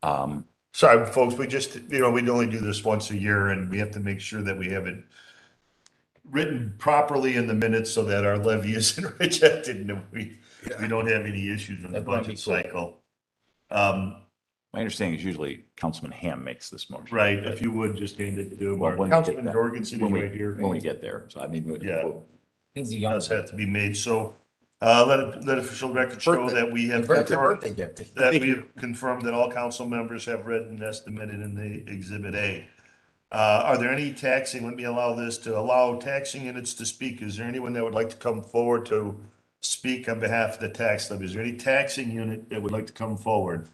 Um, Sorry, folks, we just, we only do this once a year and we have to make sure that we have it written properly in the minutes so that our levy isn't rejected and we don't have any issues in the That wouldn't be budget cool. cycle. My understanding is usually Councilman Ham makes this motion. Right, if you would just hand it to him, Well, or when we Councilman get- Jorgensen is right here. When we get there, so I mean. Yeah. He's a It young. does have to be made, so, let official record show that we have. Birthday gift. That we have confirmed that all council members have read and estimated in the Exhibit A. Are there any taxing, let me allow this, to allow taxing units to speak. Is there anyone that would like to come forward to speak on behalf of the tax levy? Is there any taxing unit that would like to come forward?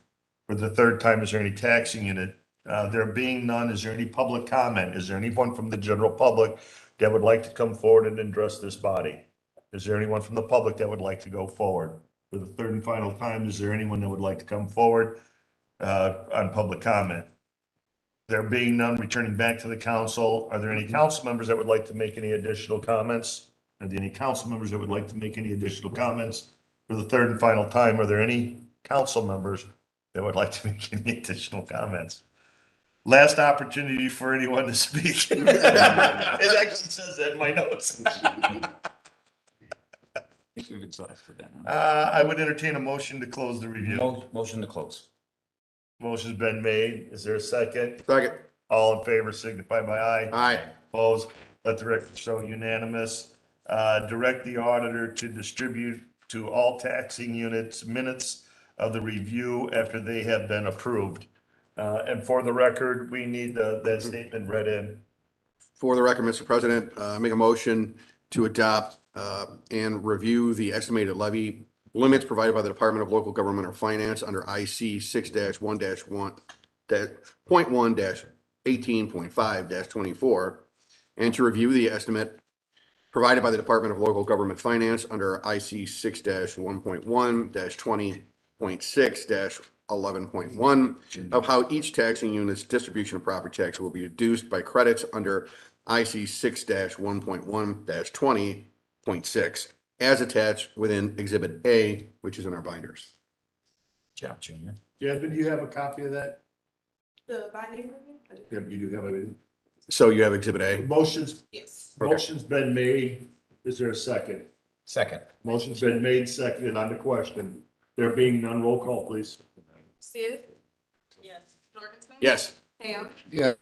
For the third time, is there any taxing unit? There being none, is there any public comment? Is there anyone from the general public that would like to come forward and address this body? Is there anyone from the public that would like to go forward? For the third and final time, is there anyone that would like to come forward on public comment? There being none, returning back to the council, are there any council members that would like to make any additional comments? Are there any council members that would like to make any additional comments? For the third and final time, are there any council members that would like to make any additional comments? Last opportunity for anyone to speak. It actually says that in my notes. We've exhausted that. I would entertain a motion to close the review. Motion to close. Motion's been made. Is there a second? Second. All in favor signify by aye. Aye. Opposed? Let the record show unanimous. Direct the auditor to distribute to all taxing units minutes of the review after they have been approved. And for the record, we need that statement read in. For the record, Mr. President, make a motion to adopt and review the estimated levy limits provided by the Department of Local Government or Finance under IC 6-1-1.18.5-24, and to review the estimate provided by the Department of Local Government Finance under IC 6-1.1-20.6-11.1 of how each taxing unit's distribution of property tax will be deduced by credits under IC 6-1.1-20.6 as attached within Exhibit A, which is in our binders. Job, Junior. Jasmine, do you have a copy of that? The binding. Yeah, you do have it. So you have Exhibit A. Motion's, Yes. motion's been made. Is there a second? Second. Motion's been made, seconded on the question. There being none, roll call, please. Sid? Yes. Jorgensen? Yes. Ham? Yes.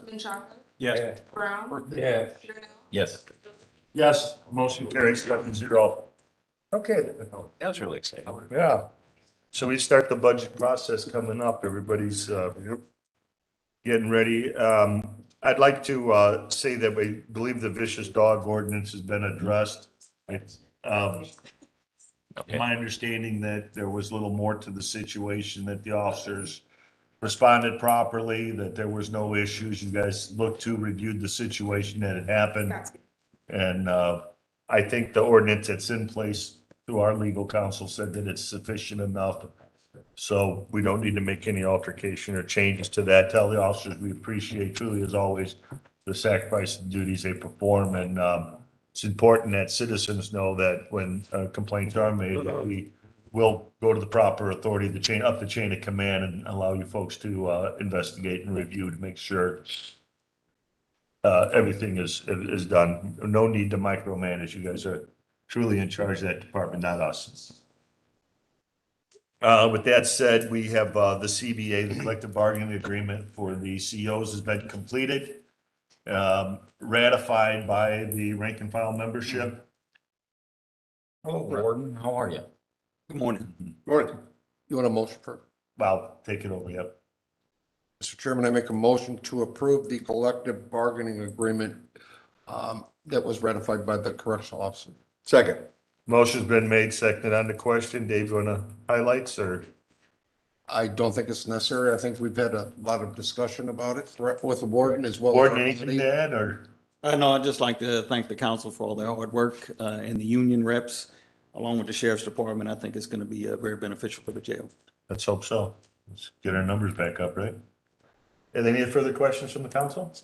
Minchuk? Yes. Brown? Yeah, Darnell? Yes, Yes, motion carries 7-0. okay. that was really exciting. Yeah. So we start the budget process coming up. Everybody's getting ready. I'd like to say that we believe the vicious dog ordinance has been addressed. Okay. My understanding that there was a little more to the situation, that the officers responded properly, that there was no issues. You guys looked to, reviewed the situation that had happened. And I think the ordinance that's in place through our legal counsel said that it's sufficient enough. So we don't need to make any altercation or changes to that. Tell the officers we appreciate truly as always the sacrifice and duties they perform. And it's important that citizens know that when complaints are made, that we will go to the proper authority, up the chain of command, and allow you folks to investigate and review to make sure everything is done. No need to micromanage. You guys are truly in charge of that department, not us. With that said, we have, the CBA, the collective bargaining agreement for the COs has been completed, ratified by the rank and file membership. Hello, Gordon. How are you? Good morning. Morning. You want a motion for? Wow, take it over, yep. Mr. Chairman, I make a motion to approve the collective bargaining agreement that was ratified by the correctional officer. Second. Motion's been made, seconded on the question. Dave, you wanna highlights or? I don't think it's necessary. I think we've had a lot of discussion about it with the warden as well. as Warden, our anything committee. to add or? No, I'd just like to thank the council for all their hard work, and the union reps, along with the sheriff's department. I think it's going to be very beneficial for the jail. Let's hope so. Let's get our numbers back up, right? Are there any further questions from the council?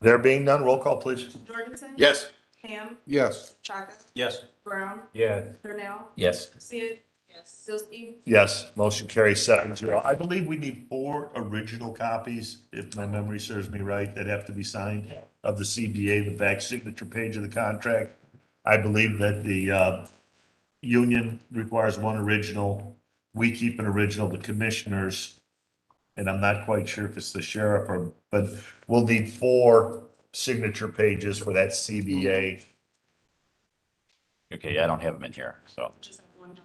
There being none, roll call, please. Jorgensen. Yes. Ham. Yes. Chaka. Yes. Brown. Yes. Darnell. Yes. Sid. Yes. Sillsby. Yes, motion carries 7-0. I believe we need 4 original copies, if my memory serves me right, that have to be signed of the CBA, the back signature page of the contract. I believe that the union requires 1 original. We keep an original, the commissioners, and I'm not quite sure if it's the sheriff or, but we'll need 4 signature pages for that CBA. Okay, I don't have them in here, so. Just have one.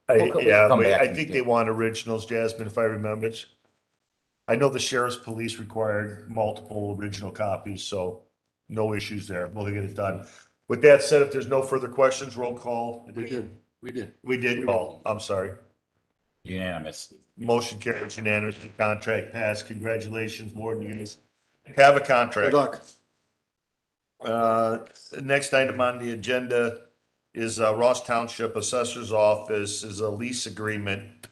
Yeah, Come back I and think get- they want originals, Jasmine, if I remember. I know the sheriff's police required multiple original copies, so no issues there. We'll get it done. With that said, if there's no further questions, roll call. We did. We did call, I'm sorry. Unanimous. Motion carries unanimously, contract passed. Congratulations, Warden, you guys have a Good contract. luck. The next item on the agenda is Ross Township Assessor's Office is a lease agreement.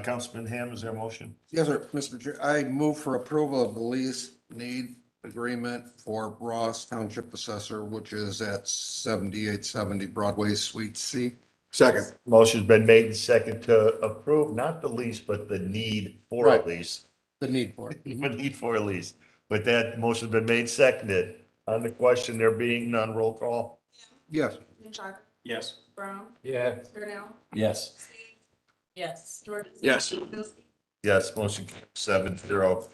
Councilman Ham, is there a motion? Yes, sir. Mr. Chair, I move for approval of the lease need agreement for Ross Township Assessor, which is at 7870 Broadway, Suite C. Second. Motion's been made and second to approve, not the lease, but the need for a Right. lease. The need for it. The need for a lease. With that, motion's been made, seconded. On the question, there being none, roll call. Yes. Chaka. Yes. Brown. Yes. Darnell. Yes. Sid. Yes. Jorgensen. Yes. Sillsby. Yes, motion carries 7-0.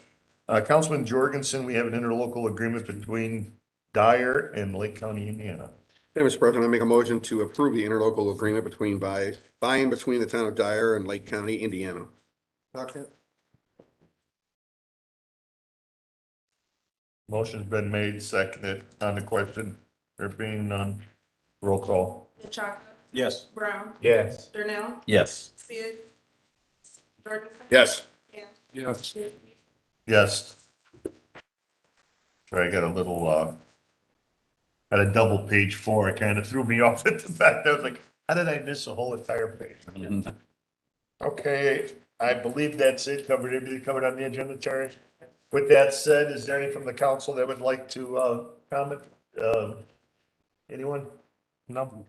Councilman Jorgensen, we have an interlocal agreement between Dyer and Lake County, Indiana. Hey, Mr. President, I make a motion to approve the interlocal agreement between by and between the town of Dyer and Lake County, Indiana. Second. Motion's been made, seconded. On the question, there being none, roll call. Chaka. Yes. Brown. Yes. Darnell. Yes. Sid. Jorgensen. Yes. Ham. Yes. Sillsby. Yes. Sorry, I got a little, had a double page 4. It kind of threw me off at the fact. I was like, how did I miss a whole entire page? Okay, I believe that's it. Covered everything covered on the agenda, Terry. With that said, is there any from the council that would like to, comment? Anyone? No?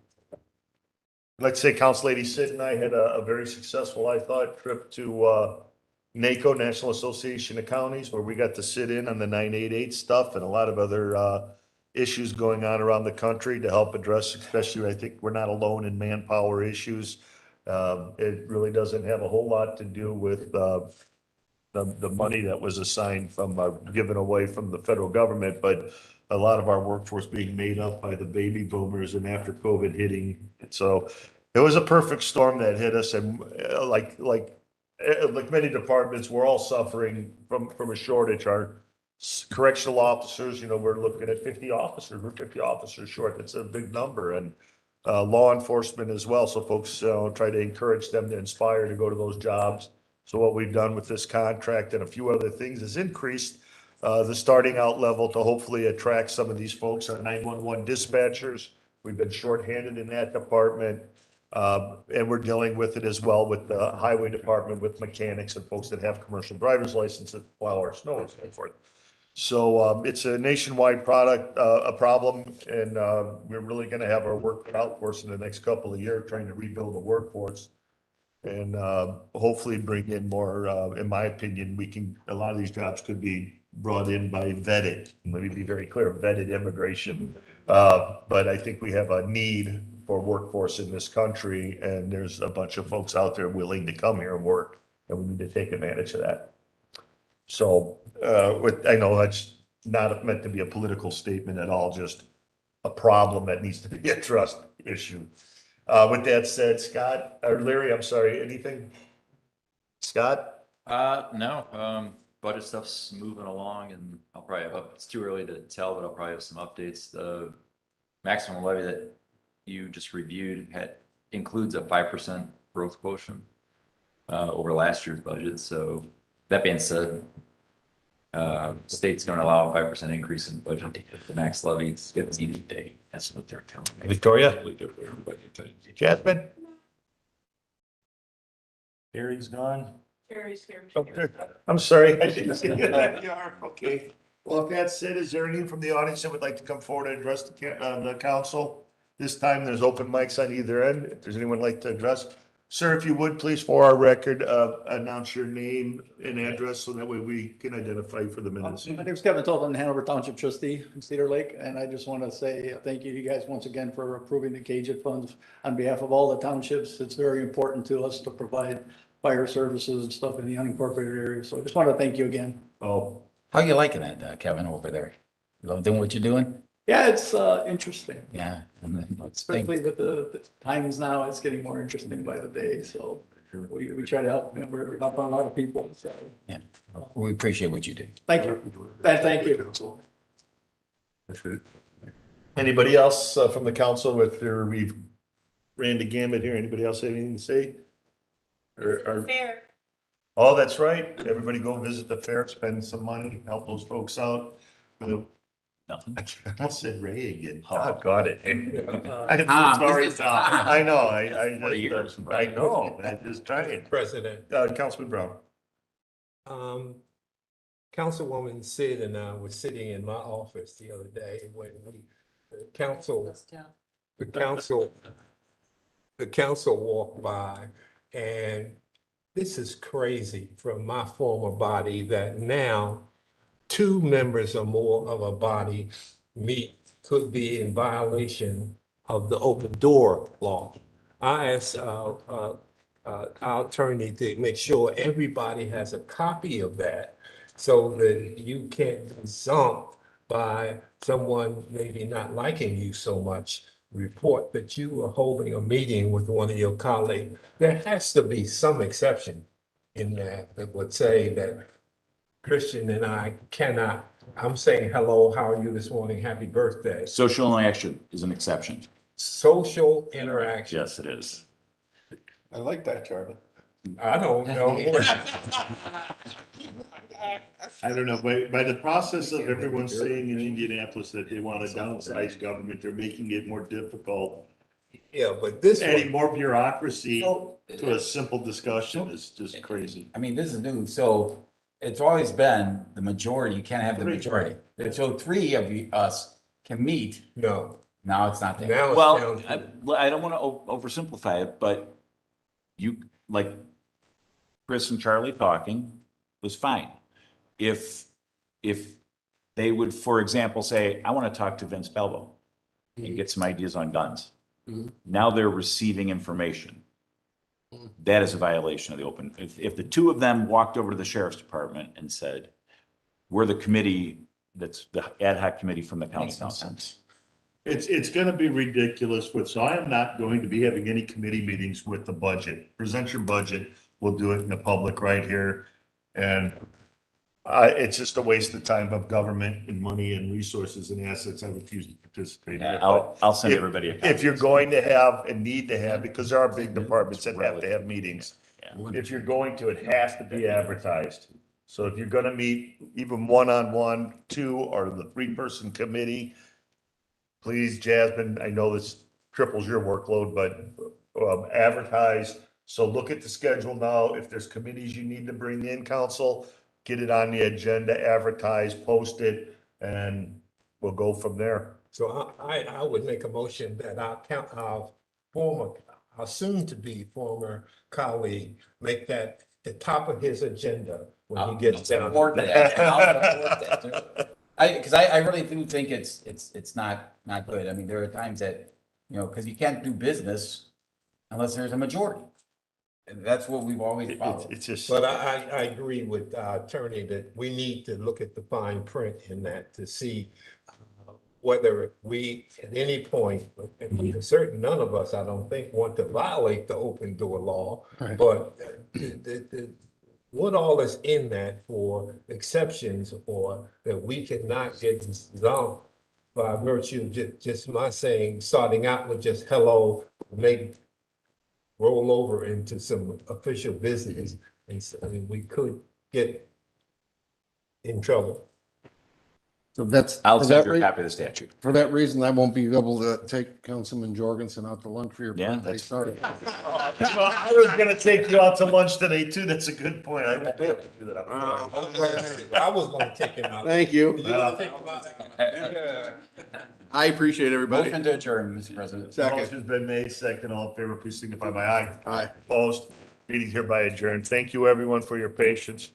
Let's say Council Lady Sid and I had a very successful, I thought, trip to, NACO, National Association of Counties, where we got to sit in on the 988 stuff and a lot of other issues going on around the country to help address, especially, I think we're not alone in manpower issues. It really doesn't have a whole lot to do with the money that was assigned from, given away from the federal government, but a lot of our workforce being made up by the baby boomers and after COVID hitting. So it was a perfect storm that hit us, and like many departments, we're all suffering from a shortage. Our correctional officers, we're looking at 50 officers. We're 50 officers short. That's a big number. And law enforcement as well. So folks try to encourage them to inspire to go to those jobs. So what we've done with this contract and a few other things is increased the starting out level to hopefully attract some of these folks. Our 911 dispatchers, we've been shorthanded in that department. And we're dealing with it as well with the highway department, with mechanics and folks that have commercial driver's licenses, plow our snow and so forth. So it's a nationwide a problem, and we're really going to have our work cut out for us in the next couple of years, trying to rebuild the workforce and hopefully bring in more. In my opinion, a lot of these jobs could be brought in by vetted, let me be very clear, vetted immigration. But I think we have a need for workforce in this country, and there's a bunch of folks out there willing to come here and work, and we need to take advantage of that. So, I know that's not meant to be a political statement at all, just a problem that needs to be addressed issue. With that said, Scott, or Larry, I'm sorry, anything? Scott? No, budget stuff's moving along and I'll probably have, it's too early to tell, but I'll probably have some updates. The maximum levy that you just reviewed includes a 5% growth quotient over last year's budget. So that being said, state's going to allow a 5% increase in budget. The max levy is 15 day. That's what they're telling me. Victoria? Jasmine? Gary's gone. Carrie's here. Okay. I'm sorry. I didn't see that. You are, okay. Well, if that's it, is there anyone from the audience that would like to come forward and address the council? This time, there's open mics on either end. If there's anyone like to address. Sir, if you would, please, for our record, announce your name and address so that way we can identify you for the minutes. My name is Kevin Tolton, Hanover Township trustee in Cedar Lake, and I just want to say thank you guys once again for approving the KJIT funds on behalf of all the townships. It's very important to us to provide fire services and stuff in the unincorporated area. So I just want to thank you again. Oh, How you liking that, Kevin, over there? You love doing what you're doing? Yeah, it's interesting, Yeah. especially with the times now. It's getting more interesting by the day. So we try to help. We're helping a lot of people. So Yeah, we appreciate what you do. thank you. Thank you. anybody else from the council with their, we've ran the gamut here. Anybody else have anything to say? Fair. Oh, that's right. Everybody go visit the fair, spend some money, help those folks out. Nothing. I almost said Ray again. Oh, got it. I'm Tom, sorry, this is Tom. I know, I years. know, I just trying. President, Councilman Brown. Councilwoman Sid and I were sitting in my office the other day when the council walked by, and this is crazy from my former body that now 2 members or more of a body could be in violation of the open door law. I asked our attorney to make sure everybody has a copy of that so that you can't be zumped by someone maybe not liking you so much. Report that you were holding a meeting with one of your colleagues. There has to be some exception in that would say that Christian and I cannot, I'm saying hello, how are you this morning? Happy birthday. Social interaction is an exception. Social interaction. Yes, it is. I like that, Charlie. I don't know. I don't know, by the process of everyone saying in Indianapolis that they want to downsize government, they're making it more difficult. Yeah, but this Adding one, more bureaucracy to a simple discussion is just crazy. I mean, this is new, so it's always been the majority, you can't have the majority. So 3 of us can meet, no, now it's not there. now it's Well, down I don't want to oversimplify it, but you, like Chris and Charlie talking was fine. If they would, for example, say, I want to talk to Vince Belbo and get some ideas on guns. Now they're receiving information. That is a violation of the open. If the 2 of them walked over to the sheriff's department and said, we're the committee, that's the ad hoc committee from the county Makes no council. sense. It's gonna be ridiculous so I am not going to be having any committee meetings with the budget. Present your budget, we'll do it in the public right here. And it's just a waste of time of government and money and resources and assets. I refuse to participate. in Yeah, it. I'll send If- everybody a copy. If you're going to have and need to have, because there are big departments that have to have meetings. If you're going to, it has to be advertised. So if you're gonna meet even one-on-one, 2 or the 3-person committee, please, Jasmine, I know this triples your workload, but advertise. So look at the schedule now. If there's committees you need to bring in, council, get it on the agenda, advertise, post it, and we'll go from there. So I would make a motion that our soon-to-be former colleague make that the top of his agenda when he I'll gets down. support that. I'll support that. Because I really do think it's not good. I mean, there are times that, because you can't do business unless there's a majority. And that's what we've always followed. It's just. But I agree with attorney that we need to look at the fine print in that to see whether we, at any point, and certain none of us, I don't think, want to violate the open door law, Right. but what all is in that for exceptions or that we cannot get resolved by virtue of just my saying, starting out with just hello, maybe roll over into some official business. And so, I mean, we could get in trouble. So that's. I'll for send that you a rea- copy of the statute. For that reason, I won't be able to take Councilman Jorgensen out to lunch for your Yeah, birthday. that's- Sorry. Well, I was gonna take you out to lunch today too. That's a good point. I won't be able to do that. I'm sorry. I was gonna take him out. Thank you. You gonna take him out? I appreciate everybody. Motion to adjourn, Mr. President. Second. Motion's been made, second, all in favor, please signify by aye. Aye. Opposed, meeting hereby adjourned. Thank you, everyone, for your patience.